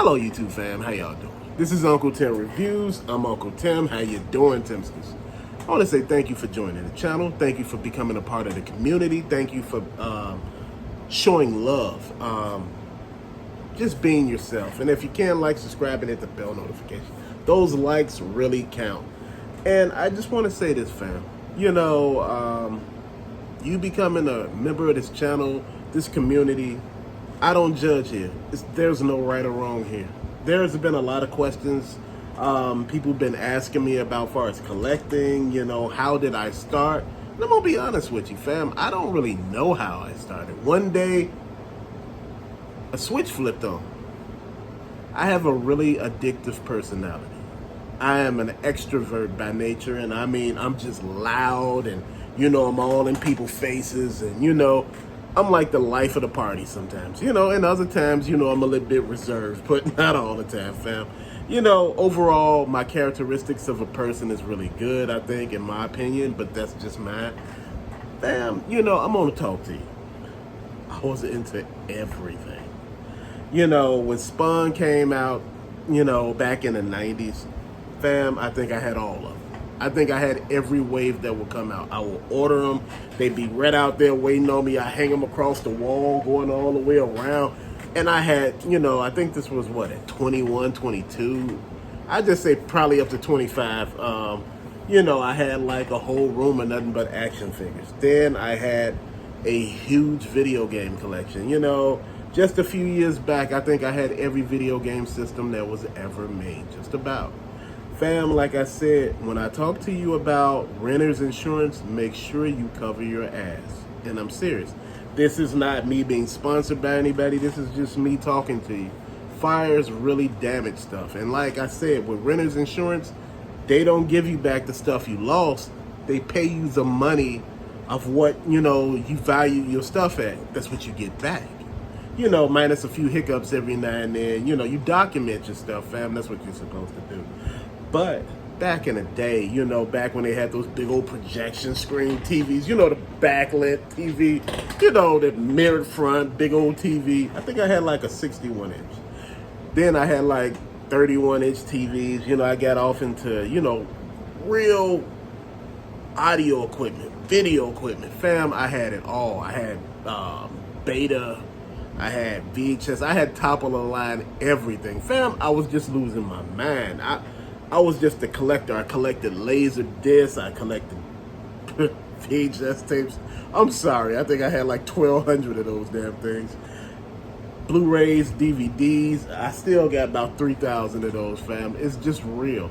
Hello YouTube fam, how y'all doing? This is Uncle Tim Reviews. I'm Uncle Tim. How you doing, Timsters? I want to say thank you for joining the channel. Thank you for becoming a part of the community. Thank you for showing love. Just being yourself. And if you can, like, subscribe, and hit the bell notification. Those likes really count. And I just want to say this, fam. You know, you becoming a member of this channel, this community, I don't judge here. There's no right or wrong here. There's been a lot of questions people have been asking me about far as collecting, you know, how did I start? And I'm going to be honest with you, fam. I don't really know how I started. One day, a switch flipped on. I have a really addictive personality. I am an extrovert by nature, and I mean, I'm just loud, and, you know, I'm all in people's faces, and, you know, I'm like the life of the party sometimes, you know, and other times, you know, I'm a little bit reserved, but not all the time, fam. You know, overall, my characteristics of a person is really good, I think, in my opinion, but that's just mine. Fam, you know, I'm going to talk to you. I was into everything. You know, when Spawn came out, you know, back in the 90s, fam, I think I had all of them. I think I had every wave that would come out. I will order them. They'd be right out there waiting on me. I hang them across the wall, going all the way around. And I had, you know, I think this was what, at 21, 22? I'd just say probably up to 25. You know, I had like a whole room of nothing but action figures. Then I had a huge video game collection. You know, just a few years back, I think I had every video game system that was ever made, just about. Fam, like I said, when I talk to you about renter's insurance, make sure you cover your ass. And I'm serious. This is not me being sponsored by anybody. This is just me talking to you. Fires really damage stuff. And like I said, with renter's insurance, they don't give you back the stuff you lost. They pay you the money of what, you know, you value your stuff at. That's what you get back. You know, minus a few hiccups every now and then. You know, you document your stuff, fam. That's what you're supposed to do. But back in the day, you know, back when they had those big old projection screen TVs, you know, the backlit TV, you know, the mirrored front, big old TV. I think I had like a 61 inch. Then I had like 31 inch TVs. You know, I got off into, you know, real audio equipment, video equipment. Fam, I had it all. I had Beta. I had VHS. I had top of the line everything. Fam, I was just losing my mind. I was just a collector. I collected laser discs. I collected VHS tapes. I'm sorry. I think I had like 1,200 of those damn things. Blu-rays, DVDs. I still got about 3,000 of those, fam. It's just real.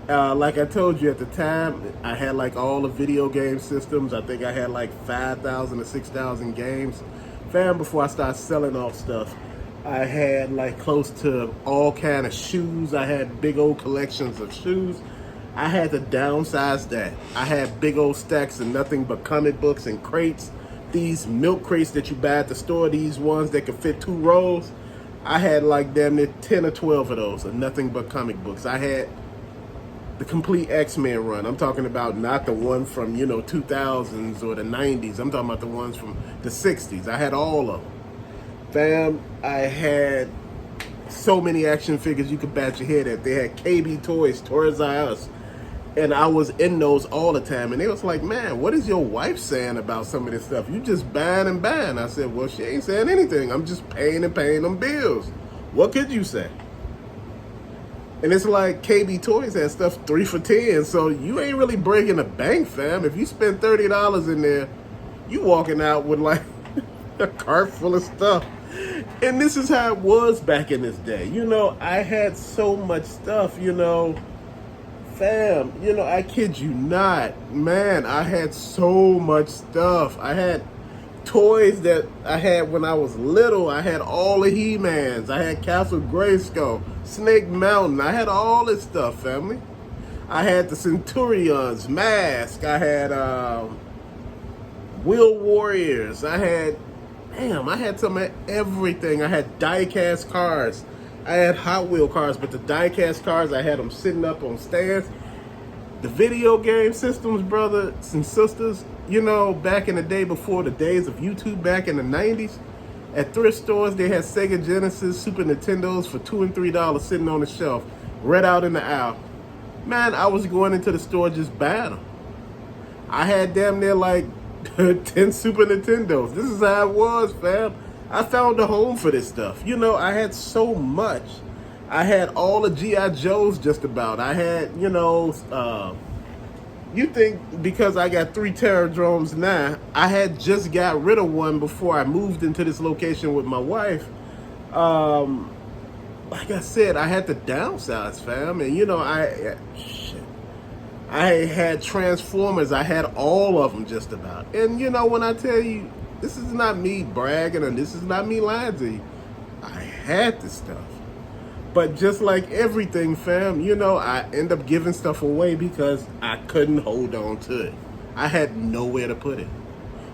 Like I told you at the time, I had like all the video game systems. I think I had like 5,000 or 6,000 games. Fam, before I started selling off stuff, I had like close to all kind of shoes. I had big old collections of shoes. I had to downsize that. I had big old stacks of nothing but comic books and crates. These milk crates that you buy at the store, these ones that could fit 2 rows. I had like damn near 10 or 12 of those of nothing but comic books. I had the complete X-Men run. I'm talking about not the one from, you know, 2000s or the 90s. I'm talking about the ones from the 60s. I had all of them. Fam, I had so many action figures you could bat your head at. They had KB Toys, Toys R Us, and I was in those all the time. And they was like, man, what is your wife saying about some of this stuff? You just buying and buying. I said, well, she ain't saying anything. I'm just paying them bills. What could you say? And it's like KB Toys had stuff 3 for $10, so you ain't really breaking the bank, fam. If you spend $30 in there, you walking out with like a cart full of stuff. And this is how it was back in this day. You know, I had so much stuff, you know. Fam, you know, I kid you not. Man, I had so much stuff. I had toys that I had when I was little. I had all the He-Mans. I had Castle Grayskull, Snake Mountain. I had all this stuff, family. I had the Centurions, Mask. I had Wheel Warriors. I had some of everything. I had die-cast cars. I had Hot Wheel cars, but the die-cast cars, I had them sitting up on stands. The video game systems, brothers and sisters, you know, back in the day before the days of YouTube, back in the 90s, At thrift stores, they had Sega Genesis, Super Nintendos for $2 and $3 sitting on the shelf, right out in the aisle. Man, I was going into the store just buying them. I had damn near like 10 Super Nintendos. This is how it was, fam. I found a home for this stuff. You know, I had so much. I had all the G.I. Joes just about. I had, you think because I got 3 Terradromes now, I had just got rid of one before I moved into this location with my wife. Like I said, I had to downsize, fam. And, I had Transformers. I had all of them just about. And, when I tell you, this is not me bragging and this is not me lying to you. I had this stuff. But just like everything, fam, I end up giving stuff away because I couldn't hold on to it. I had nowhere to put it.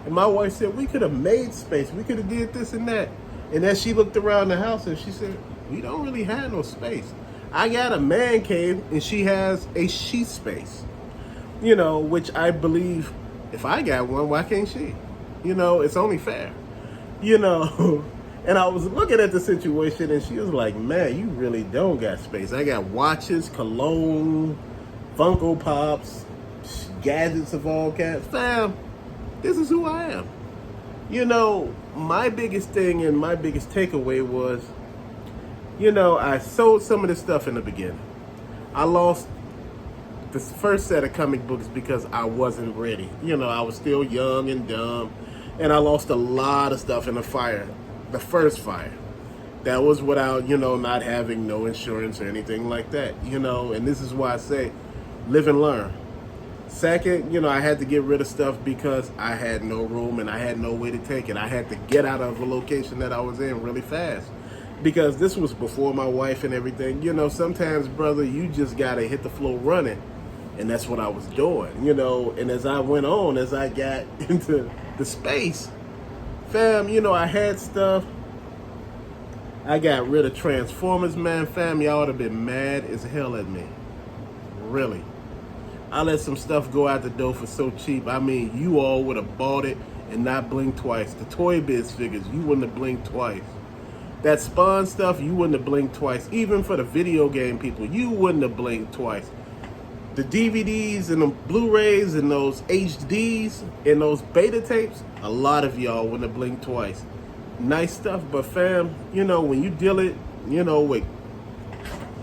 And my wife said, we could have made space. We could have did this and that. And then she looked around the house and she said, we don't really have no space. I got a man cave and she has a she space. Which I believe if I got one, why can't she? It's only fair. And I was looking at the situation and she was like, man, you really don't got space. I got watches, cologne, Funko Pops, gadgets of all kinds. Fam, this is who I am. My biggest thing and my biggest takeaway was, I sold some of this stuff in the beginning. I lost the first set of comic books because I wasn't ready. I was still young and dumb. And I lost a lot of stuff in the fire. The first fire. That was without, not having no insurance or anything like that, and this is why I say live and learn. Second, I had to get rid of stuff because I had no room and I had no way to take it. I had to get out of the location that I was in really fast because this was before my wife and everything. Sometimes, brother, you just got to hit the floor running, and that's what I was doing, and as I went on, as I got into the space, fam, I had stuff. I got rid of Transformers, man. Fam, y'all would have been mad as hell at me. Really. I let some stuff go out the door for so cheap. I mean, you all would have bought it and not blinked twice. The Toy Biz figures, you wouldn't have blinked twice. That Spawn stuff, you wouldn't have blinked twice. Even for the video game people, you wouldn't have blinked twice. The DVDs and the Blu-rays and those HDs and those beta tapes, a lot of y'all wouldn't have blinked twice. Nice stuff, but fam, when you deal it, with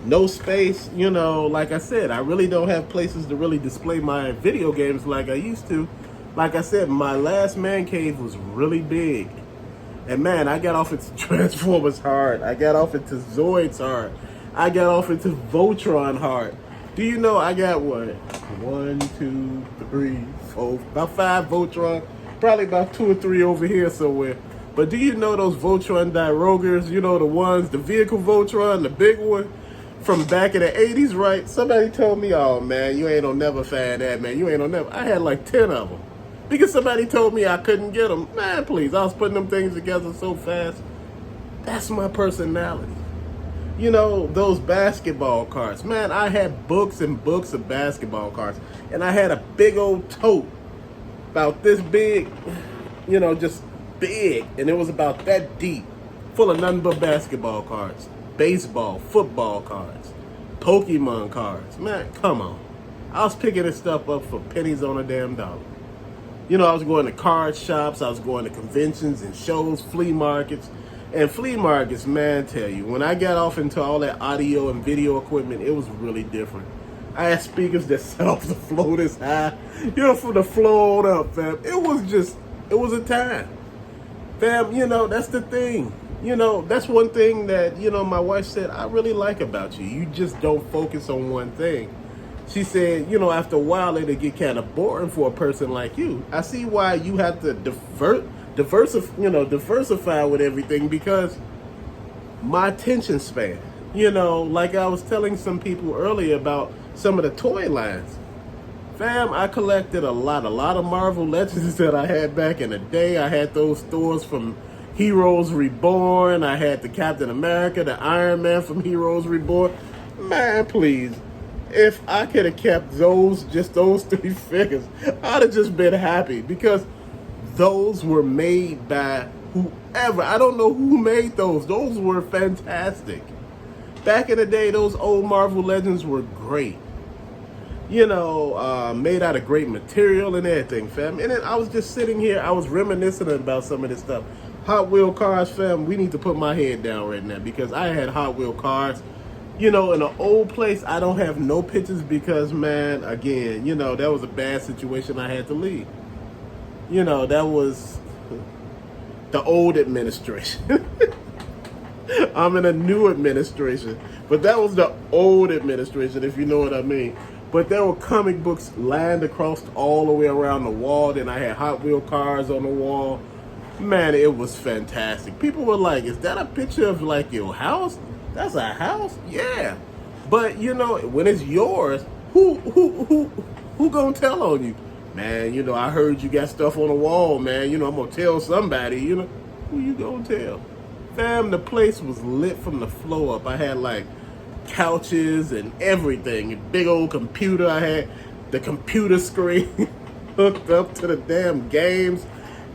no space, like I said, I really don't have places to really display my video games like I used to. Like I said, my last man cave was really big. And man, I got off into Transformers hard. I got off into Zoids hard. I got off into Voltron hard. Do you know I got what? 1, 2, 3, 4, about 5 Voltron. Probably about 2 or 3 over here somewhere. But do you know those Voltron Dirogers? The ones, the vehicle Voltron, the big one from back in the 80s, right? Somebody told me, oh man, you ain't gonna never find that, man. You ain't gonna never. I had like 10 of them. Because somebody told me I couldn't get them. Man, please, I was putting them things together so fast. That's my personality. Those basketball cards. Man, I had books and books of basketball cards. And I had a big old tote about this big, just big. And it was about that deep, full of nothing but basketball cards, baseball, football cards, Pokemon cards. Man, come on. I was picking this stuff up for pennies on a damn dollar. I was going to card shops. I was going to conventions and shows, flea markets. And flea markets, man, tell you, when I got off into all that audio and video equipment, it was really different. I had speakers that set off the floor this high, from the floor on up, fam. It was a time. Fam, that's the thing. That's one thing that, my wife said, I really like about you. You just don't focus on one thing. She said, after a while, it'll get kind of boring for a person like you. I see why you have to diversify with everything because my attention span, like I was telling some people earlier about some of the toy lines. Fam, I collected a lot of Marvel Legends that I had back in the day. I had those stores from Heroes Reborn. I had the Captain America, the Iron Man from Heroes Reborn. Man, please. If I could have kept just those 3 figures, I'd have just been happy because those were made by whoever. I don't know who made those. Those were fantastic. Back in the day, those old Marvel Legends were great. Made out of great material and everything, fam. And then I was just sitting here, I was reminiscing about some of this stuff. Hot Wheel cars, fam, we need to put my head down right now because I had Hot Wheel cars. In an old place, I don't have no pictures because, man, again, that was a bad situation I had to leave. That was the old administration. I'm in a new administration, but that was the old administration, if you know what I mean. But there were comic books lined across all the way around the wall. Then I had Hot Wheel cars on the wall. Man, it was fantastic. People were like, "Is that a picture of like your house? That's a house?" Yeah, but when it's yours, who gonna tell on you? Man, I heard you got stuff on the wall, man. I'm gonna tell somebody. Who you gonna tell? Fam, the place was lit from the floor up. I had like couches and everything. A big old computer. I had the computer screen hooked up to the damn games.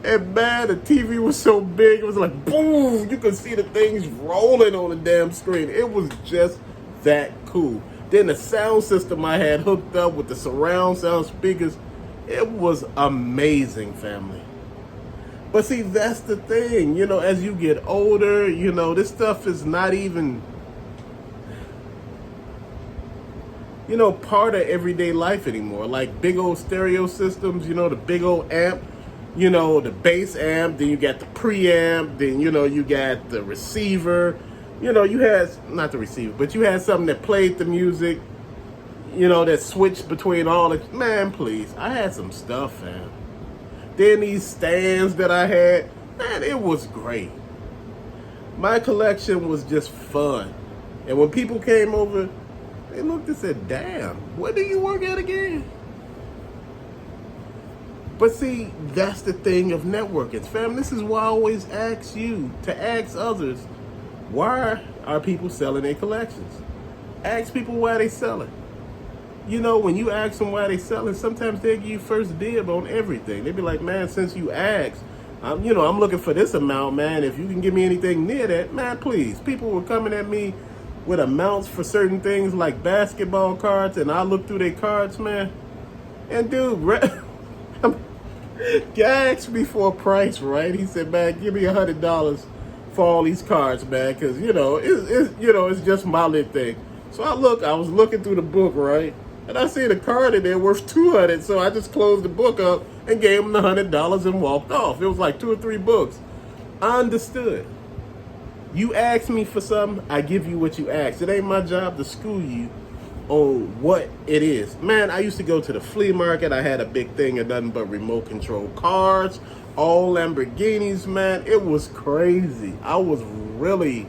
And man, the TV was so big, it was like boom, you could see the things rolling on the damn screen. It was just that cool. Then the sound system I had hooked up with the surround sound speakers, it was amazing, family. But see, that's the thing, as you get older, this stuff is not even, part of everyday life anymore. Like big old stereo systems, the big old amp, the bass amp, then you got the preamp, then, you got the receiver, you had, not the receiver, but you had something that played the music, that switched between all the, man, please, I had some stuff, fam. Then these stands that I had, man, it was great. My collection was just fun. And when people came over, they looked and said, "Damn, where do you work at again?" But see, that's the thing of networking. Fam, this is why I always ask you to ask others, why are people selling their collections? Ask people why they selling. When you ask them why they selling, sometimes they give you first dib on everything. They be like, "Man, since you asked, I'm looking for this amount, man. If you can give me anything near that, man, please." People were coming at me with amounts for certain things like basketball cards, and I looked through their cards, man. And dude, guy asked me for a price, right? He said, "Man, give me $100 for all these cards, man, because it's just my little thing." So I was looking through the book, right? And I see the card in there worth $200, so I just closed the book up and gave him the $100 and walked off. It was like 2 or 3 books. I understood. You ask me for something, I give you what you ask. It ain't my job to school you on what it is. Man, I used to go to the flea market. I had a big thing of nothing but remote control cars, all Lamborghinis, man. It was crazy. I was really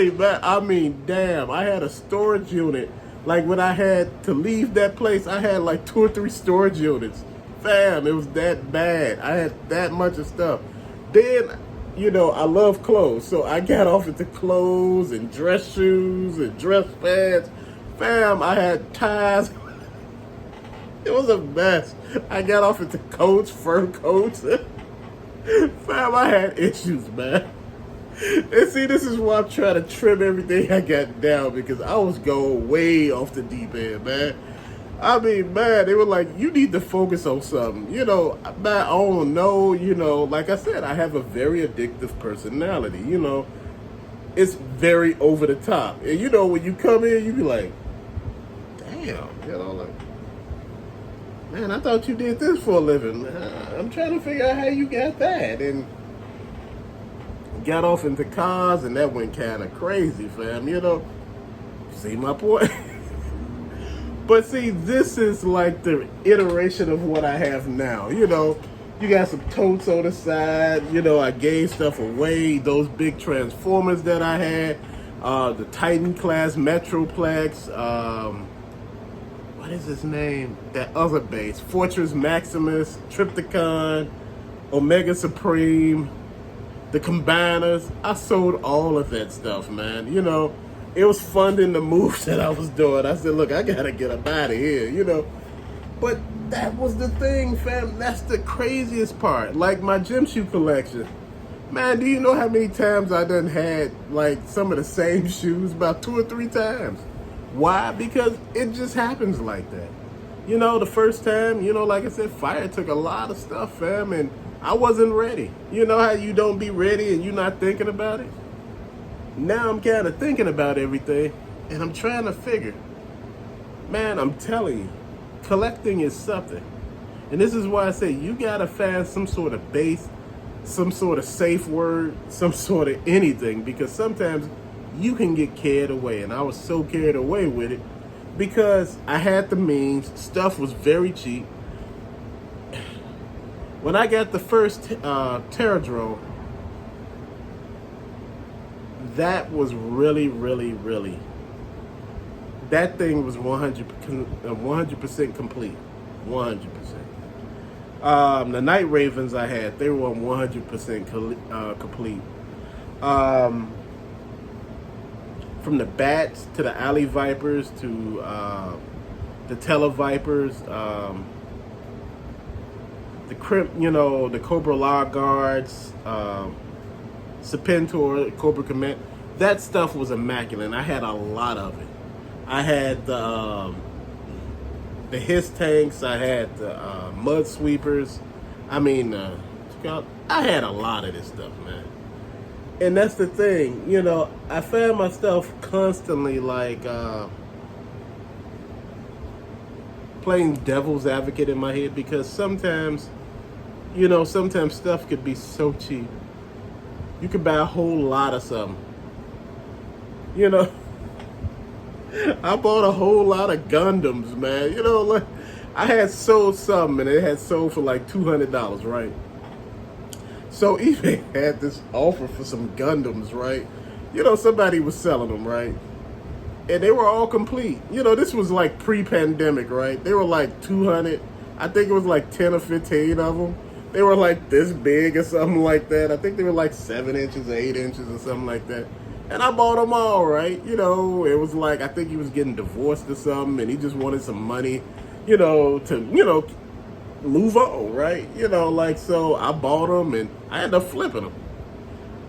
bad. I mean, damn, I had a storage unit. Like when I had to leave that place, I had like 2 or 3 storage units. Fam, it was that bad. I had that much of stuff. Then, I love clothes. So I got off into clothes and dress shoes and dress pants. Fam, I had ties. It was a mess. I got off into coats, fur coats. Fam, I had issues, man. And see, this is why I'm trying to trim everything I got down, because I was going way off the deep end, man. I mean, man, they were like, "You need to focus on something." Man, I don't know, like I said, I have a very addictive personality, It's very over the top. And, when you come in, you be like, "Damn," like, "Man, I thought you did this for a living. I'm trying to figure out how you got that." And got off into cars, and that went kind of crazy, fam, See my point? But see, this is like the iteration of what I have now. You got some totes on the side. I gave stuff away. Those big Transformers that I had, the Titan class Metroplex. What is his name? That other base, Fortress Maximus, Triptychon, Omega Supreme, the Combiners. I sold all of that stuff, man. It was funding the moves that I was doing. I said, "Look, I gotta get up out of here," But that was the thing, fam. That's the craziest part. Like my gym shoe collection. Man, do you know how many times I done had like some of the same shoes about 2 or 3 times? Why? Because it just happens like that. You know, the first time, you know, like I said, fire took a lot of stuff, fam, and I wasn't ready. You know how you don't be ready and you're not thinking about it? Now I'm kind of thinking about everything, and I'm trying to figure. Man, I'm telling you, collecting is something. And this is why I say you gotta find some sort of base, some sort of safe word, some sort of anything, because sometimes you can get carried away. And I was so carried away with it because I had the means, stuff was very cheap. When I got the first Terradrone, that was really, that thing was 100% complete. 100%. The Night Ravens I had, they were 100% complete. From the Bats to the Alley Vipers to the Televipers, the the Cobra Law Guards, Serpentor, Cobra Command. That stuff was immaculate. I had a lot of it. I had the Hiss tanks. I had the mud sweepers. I mean, I had a lot of this stuff, man. And that's the thing, you know, I found myself constantly like playing devil's advocate in my head, because sometimes, you know, sometimes stuff could be so cheap. You could buy a whole lot of something. You know, I bought a whole lot of Gundams, man. You know, like I had sold something and it had sold for like $200, right? So eBay had this offer for some Gundams, right? You know, somebody was selling them, right? And they were all complete. You know, this was like pre-pandemic, right? They were like 200. I think it was like 10 or 15 of them. They were like this big or something like that. I think they were like 7 inches or 8 inches or something like that. And I bought them all, right? You know, it was like, I think he was getting divorced or something, and he just wanted some money, you know, to, you know, move on, right? You know, like, so I bought them and I ended up flipping them.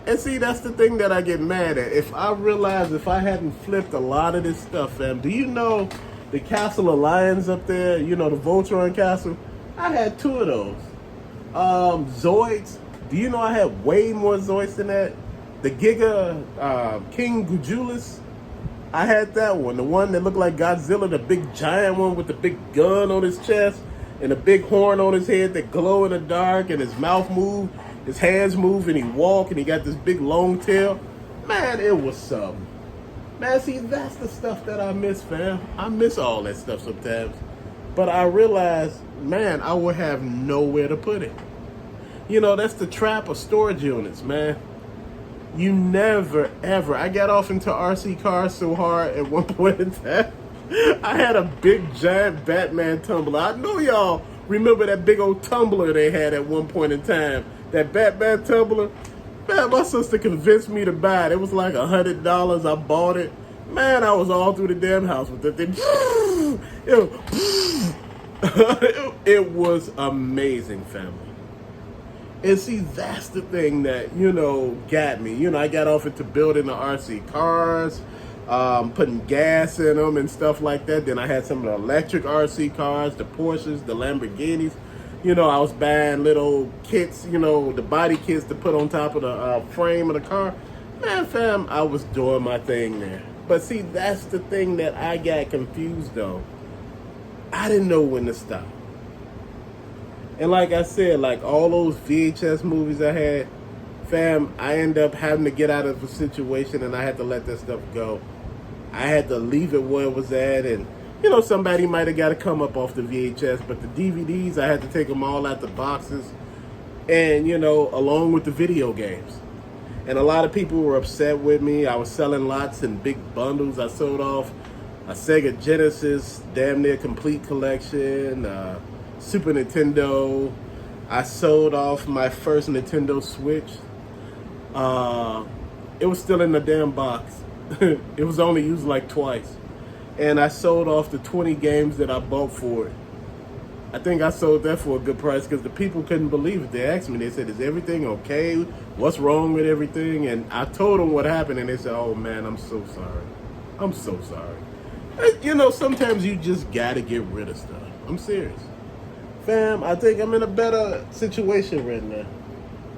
And see, that's the thing that I get mad at. If I realized if I hadn't flipped a lot of this stuff, fam, do you know the Castle of Lions up there, you know, the Voltron Castle? I had 2 of those. Zoids, do you know I had way more Zoids than that? The Giga King Gudulus, I had that one. The one that looked like Godzilla, the big giant one with the big gun on his chest and a big horn on his head that glow in the dark, and his mouth moved, his hands move, and he walk, and he got this big long tail. Man, it was something. Man, see, that's the stuff that I miss, fam. I miss all that stuff sometimes. But I realized, man, I would have nowhere to put it. You know, that's the trap of storage units, man. You never, ever. I got off into RC cars so hard at one point in time. I had a big, giant Batman tumbler. I know y'all remember that big old tumbler they had at one point in time. That Batman tumbler. Man, my sister convinced me to buy it. It was like $100. I bought it. Man, I was all through the damn house with that thing. It was amazing, family. And see, that's the thing that, you know, got me. You know, I got off into building the RC cars, putting gas in them and stuff like that. Then I had some of the electric RC cars, the Porsches, the Lamborghinis. You know, I was buying little kits, you know, the body kits to put on top of the frame of the car. Man, fam, I was doing my thing there. But see, that's the thing that I got confused on. I didn't know when to stop. And like I said, like all those VHS movies I had, fam, I ended up having to get out of a situation and I had to let that stuff go. I had to leave it where it was at, and you know, somebody might have got to come up off the VHS, but the DVDs, I had to take them all out the boxes, and you know, along with the video games. And a lot of people were upset with me. I was selling lots in big bundles. I sold off a Sega Genesis, damn near complete collection, Super Nintendo. I sold off my first Nintendo Switch. It was still in the damn box. It was only used like twice. And I sold off the 20 games that I bought for it. I think I sold that for a good price because the people couldn't believe it. They asked me, they said, is everything okay? What's wrong with everything? And I told them what happened, and they said, oh man, I'm so sorry. I'm so sorry. You know, sometimes you just gotta get rid of stuff. I'm serious. Fam, I think I'm in a better situation right now.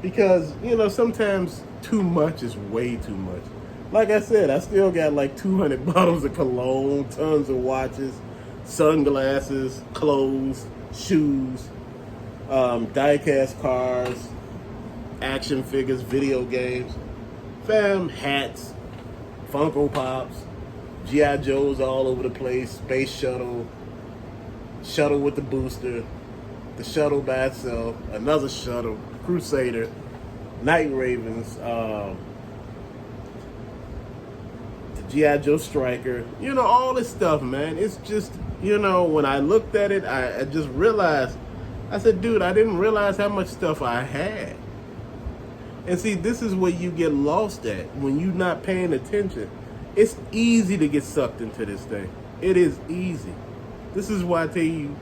Because, you know, sometimes too much is way too much. Like I said, I still got like 200 bottles of cologne, tons of watches, sunglasses, clothes, shoes, die-cast cars, action figures, video games, fam, hats, Funko Pops, G.I. Joes all over the place, space shuttle, shuttle with the booster, the shuttle by itself, another shuttle, Crusader, Night Ravens, the G.I. Joe Striker, you know, all this stuff, man. It's just, you know, when I looked at it, I just realized, I said, dude, I didn't realize how much stuff I had. And see, this is where you get lost at when you're not paying attention. It's easy to get sucked into this thing. It is easy. This is why I tell you,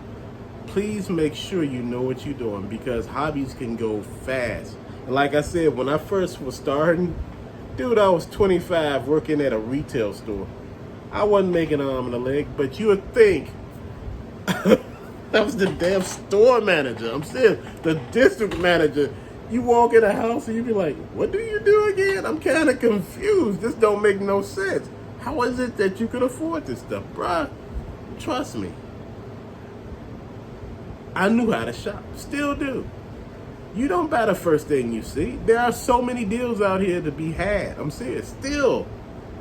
please make sure you know what you're doing because hobbies can go fast. And like I said, when I first was starting, dude, I was 25 working at a retail store. I wasn't making an arm and a leg, but you would think I was the damn store manager. I'm still the district manager. You walk in a house and you be like, what do you do again? I'm kind of confused. This don't make no sense. How is it that you could afford this stuff, bruh? Trust me. I knew how to shop. Still do. You don't buy the first thing you see. There are so many deals out here to be had. I'm serious. Still,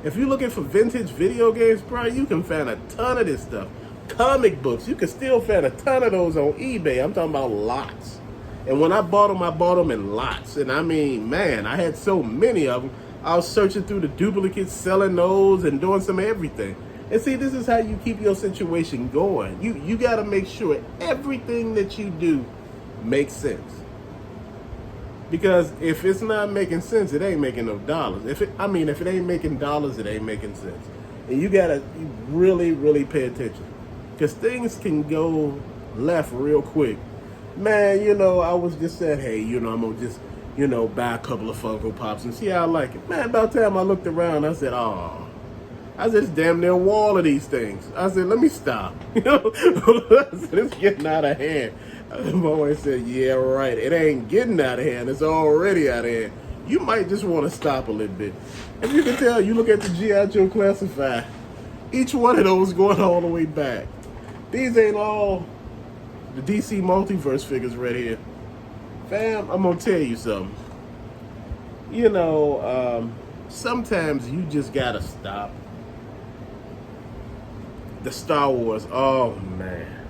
if you're looking for vintage video games, bro, you can find a ton of this stuff. Comic books, you can still find a ton of those on eBay. I'm talking about lots. And when I bought them in lots. And I mean, man, I had so many of them. I was searching through the duplicates, selling those, and doing some everything. And see, this is how you keep your situation going. You got to make sure everything that you do makes sense. Because if it's not making sense, it ain't making no dollars. If it ain't making dollars, it ain't making sense. And you gotta really, really pay attention. Because things can go left real quick. Man, you know, I was just saying, hey, you know, I'm gonna just, you know, buy a couple of Funko Pops and see how I like it. Man, about the time I looked around, I said, oh. I said, it's damn near a wall of these things. I said, let me stop. You know, I said, it's getting out of hand. My wife said, yeah, right. It ain't getting out of hand. It's already out of hand. You might just want to stop a little bit. If you can tell, you look at the G.I. Joe Classified. Each one of those going all the way back. These ain't all the DC Multiverse figures right here. Fam, I'm going to tell you something. You know, sometimes you just got to stop. The Star Wars, oh man.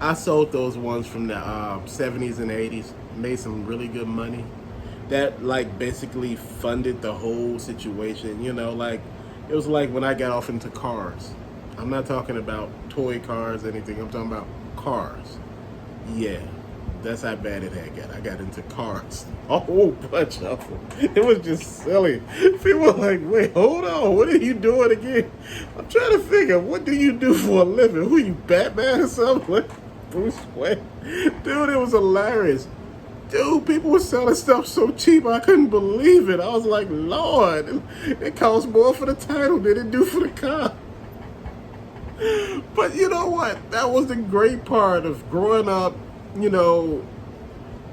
I sold those ones from the 70s and 80s, made some really good money. That like basically funded the whole situation, you know, like it was like when I got off into cars. I'm not talking about toy cars or anything, I'm talking about cars. Yeah, that's how bad it had got. I got into cars, a whole bunch of them. It was just silly. People were like, wait, hold on, what are you doing again? I'm trying to figure, what do you do for a living? Who, you Batman or something? Bruce Wayne? Dude, it was hilarious. Dude, people were selling stuff so cheap, I couldn't believe it. I was like, Lord, it cost more for the title than it do for the car. But you know what? That was the great part of growing up, you know,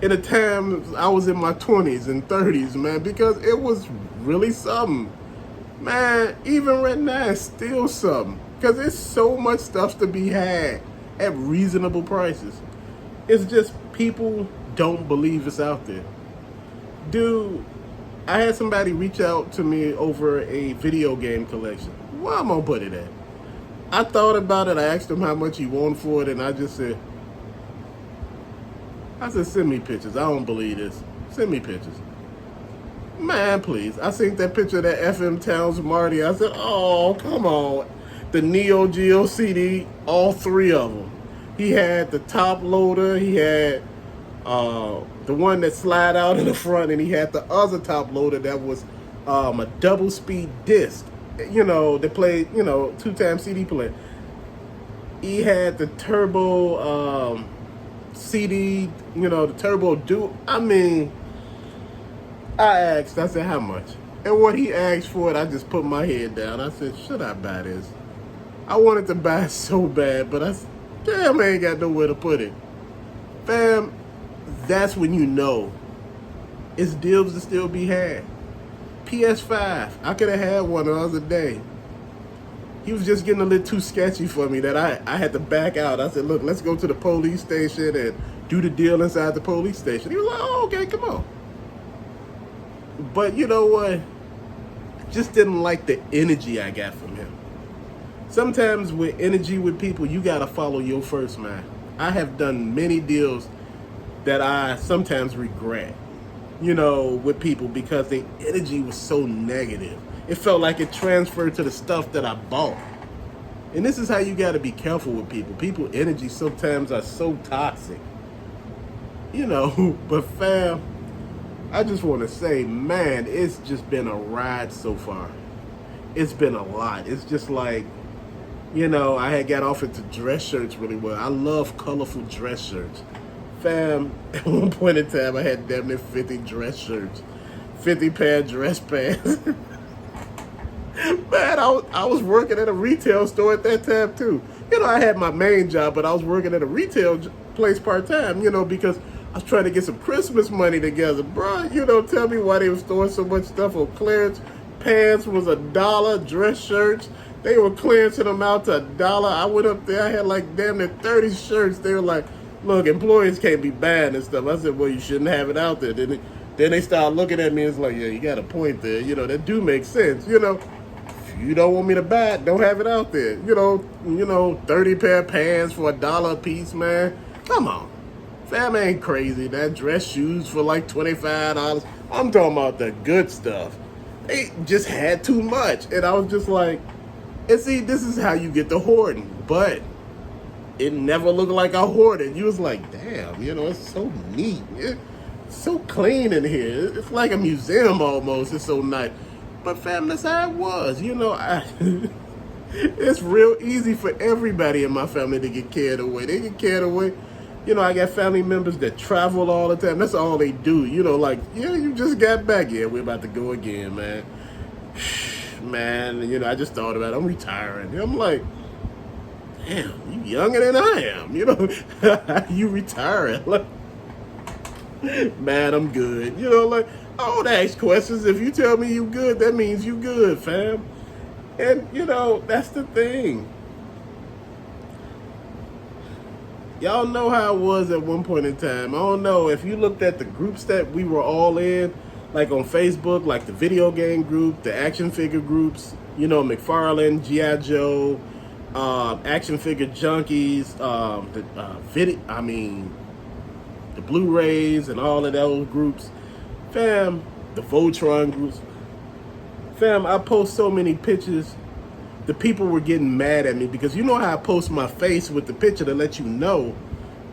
in a time I was in my 20s and 30s, man, because it was really something. Man, even right now, it's still something. Because there's so much stuff to be had at reasonable prices. It's just people don't believe it's out there. Dude, I had somebody reach out to me over a video game collection. Where am I gonna put it at? I thought about it. I asked him how much he wanted for it, and I said, send me pictures. I don't believe this. Send me pictures. Man, please. I seen that picture of that FM Towns Marty. I said, oh, come on. The Neo Geo CD, all three of them. He had the top loader. He had the one that slide out in the front, and he had the other top loader that was a double speed disc. You know, they played, you know, 2-time CD player. He had the turbo CD, the turbo do. I mean, I said, how much? And what he asked for it, I just put my head down. I said, should I buy this? I wanted to buy it so bad, but damn, I ain't got nowhere to put it. Fam, that's when you know it's deals to still be had. PS5, I could have had one the other day. He was just getting a little too sketchy for me that I had to back out. I said, look, let's go to the police station and do the deal inside the police station. He was like, oh, okay, come on. But you know what? I just didn't like the energy I got from him. Sometimes with energy with people, you got to follow your first mind. I have done many deals that I sometimes regret, with people because the energy was so negative. It felt like it transferred to the stuff that I bought. And this is how you got to be careful with people. People energy sometimes are so toxic. But fam, I just want to say, man, it's just been a ride so far. It's been a lot. It's just like, I had got off into dress shirts really well. I love colorful dress shirts. Fam, at one point in time, I had damn near 50 dress shirts, 50 pair of dress pants. Man, I was working at a retail store at that time too. I had my main job, but I was working at a retail place part-time, because I was trying to get some Christmas money together. Bruh, tell me why they were storing so much stuff on clearance. Pants was $1, dress shirts, they were clearancing them out to $1. I went up there, I had like damn near 30 shirts. They were like, look, employees can't be buying and stuff. I said, well, you shouldn't have it out there. Then they started looking at me and it's like, yeah, you got a point there. That do make sense. If you don't want me to buy it, don't have it out there. 30 pair of pants for $1 a piece, man. Come on. Fam ain't crazy. That dress shoes for like $25. I'm talking about the good stuff. They just had too much. And I was just like, and see, this is how you get the hoarding. But it never looked like I hoarded. You was like, damn, it's so neat. It's so clean in here. It's like a museum almost. It's so nice. But fam, that's how it was. It's real easy for everybody in my family to get carried away. They get carried away. I got family members that travel all the time. That's all they do. You just got back. Yeah, we're about to go again, man. Man, I just thought about it. I'm retiring. I'm like, damn, you younger than I am. You retiring. Like, man, I'm good. I don't ask questions. If you tell me you good, that means you good, fam. And, that's the thing. Y'all know how it was at one point in time. I don't know. If you looked at the groups that we were all in, like on Facebook, like the video game group, the action figure groups, McFarlane, G.I. Joe, action figure junkies, the Blu-rays and all of those groups. Fam, the Voltron groups. Fam, I post so many pictures. The people were getting mad at me because you know how I post my face with the picture to let you know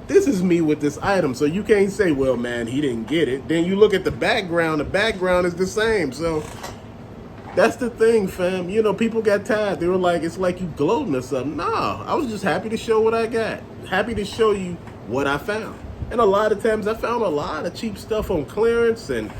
this is me with this item. So you can't say, well, man, he didn't get it. Then you look at the background is the same. So that's the thing, fam. People got tired. They were like, it's like you gloating or something. Nah, I was just happy to show what I got. Happy to show you what I found. And a lot of times I found a lot of cheap stuff on clearance and,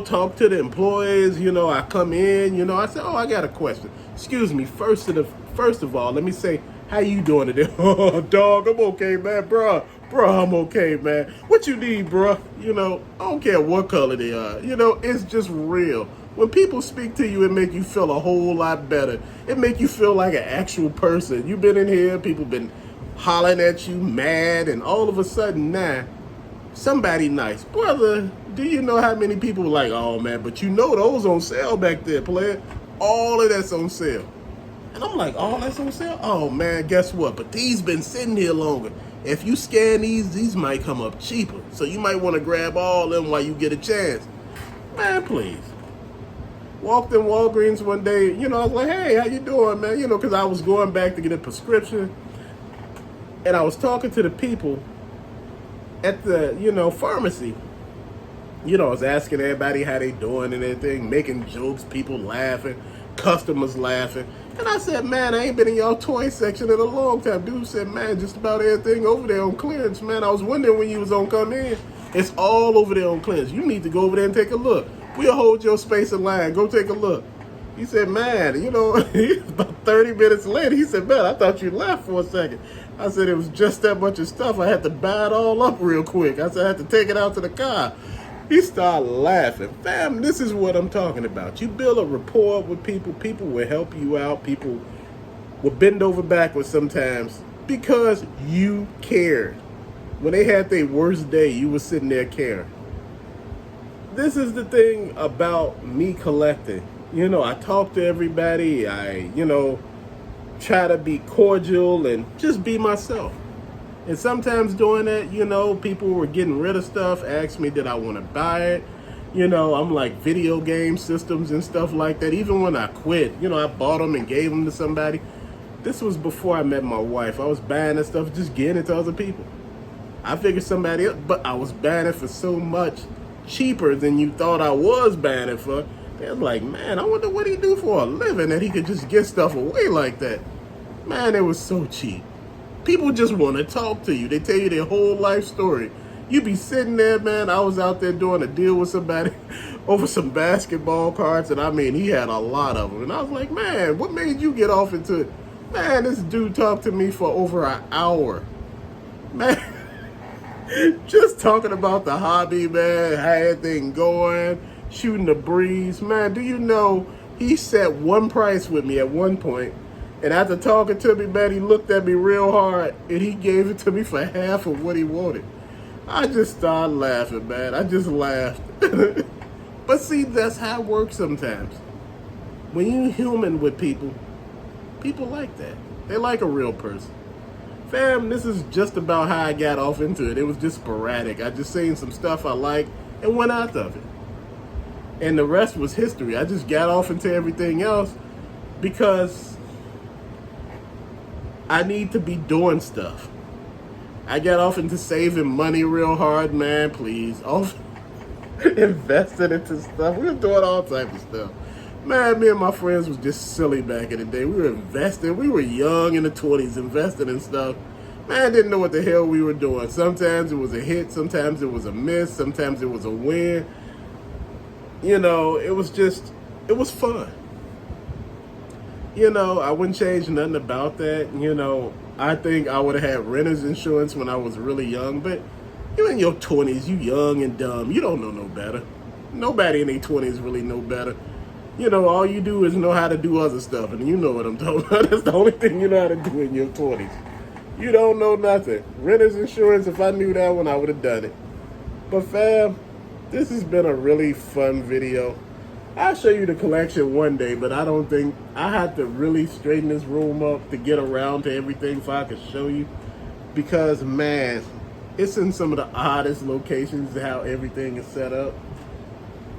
talk to the employees. I come in, I say, oh, I got a question. Excuse me, first of all, let me say, how you doing today? Oh, dog, I'm okay, man. Bruh, I'm okay, man. What you need, bruh? I don't care what color they are. It's just real. When people speak to you, it make you feel a whole lot better. It make you feel like an actual person. You've been in here, people been hollering at you, mad, and all of a sudden now, somebody nice. Brother, do you know how many people were like, oh man, but those on sale back there, player. All of that's on sale. And I'm like, all that's on sale? Oh man, guess what? But these been sitting here longer. If you scan these might come up cheaper. So you might want to grab all of them while you get a chance. Man, please. Walked in Walgreens one day, I was like, hey, how you doing, man? Because I was going back to get a prescription. And I was talking to the people at the, pharmacy. I was asking everybody how they doing and everything, making jokes, people laughing. customers laughing. And I said, man, I ain't been in y'all toy section in a long time. Dude said, man, just about everything over there on clearance, man. I was wondering when you was on come in. It's all over there on clearance. You need to go over there and take a look. We'll hold your space in line. Go take a look. He said, man, you know, about 30 minutes later, he said, man, I thought you left for a second. I said, it was just that much of stuff. I had to buy it all up real quick. I said, I had to take it out to the car. He started laughing. Fam, this is what I'm talking about. You build a rapport with people. People will help you out. People will bend over backwards sometimes because you cared. When they had their worst day, you were sitting there caring. This is the thing about me collecting. You know, I talk to everybody. I, try to be cordial and just be myself. And sometimes doing that, people were getting rid of stuff, asked me did I want to buy it. I'm like video game systems and stuff like that. Even when I quit, I bought them and gave them to somebody. This was before I met my wife. I was buying that stuff, just getting it to other people. I figured somebody else, but I was buying it for so much cheaper than you thought I was buying it for. They're like, man, I wonder what he do for a living that he could just get stuff away like that. Man, it was so cheap. People just want to talk to you. They tell you their whole life story. You be sitting there, man. I was out there doing a deal with somebody over some basketball cards, and I mean, he had a lot of them. And I was like, man, what made you get off into it? Man, this dude talked to me for over an hour. Man, just talking about the hobby, man, how everything going, shooting the breeze. Man, do you know he set one price with me at one point, and after talking to me, man, he looked at me real hard, and he gave it to me for half of what he wanted. I just started laughing, man. I just laughed. But see, that's how it works sometimes. When you're human with people, people like that. They like a real person. Fam, this is just about how I got off into it. It was just sporadic. I just seen some stuff I liked and went out of it. And the rest was history. I just got off into everything else because I need to be doing stuff. I got off into saving money real hard, man, please. Off invested into stuff. We were doing all types of stuff. Man, me and my friends was just silly back in the day. We were investing. We were young in the 20s, investing in stuff. Man, didn't know what the hell we were doing. Sometimes it was a hit. Sometimes it was a miss. Sometimes it was a win. It was fun. I wouldn't change nothing about that. I think I would have had renter's insurance when I was really young, but you're in your 20s, you young and dumb. You don't know no better. Nobody in their 20s really know better. All you do is know how to do other stuff, and you know what I'm talking about. That's the only thing you know how to do in your 20s. You don't know nothing. Renter's insurance, if I knew that one, I would have done it. But fam, this has been a really fun video. I'll show you the collection one day, but I don't think I have to really straighten this room up to get around to everything so I can show you. Because, man, it's in some of the oddest locations how everything is set up.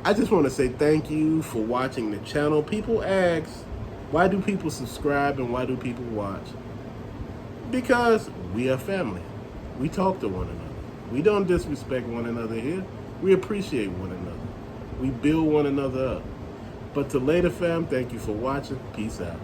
I just want to say thank you for watching the channel. People ask, why do people subscribe and why do people watch? Because we are family. We talk to one another. We don't disrespect one another here. We appreciate one another. We build one another up. But to later, fam, thank you for watching. Peace out.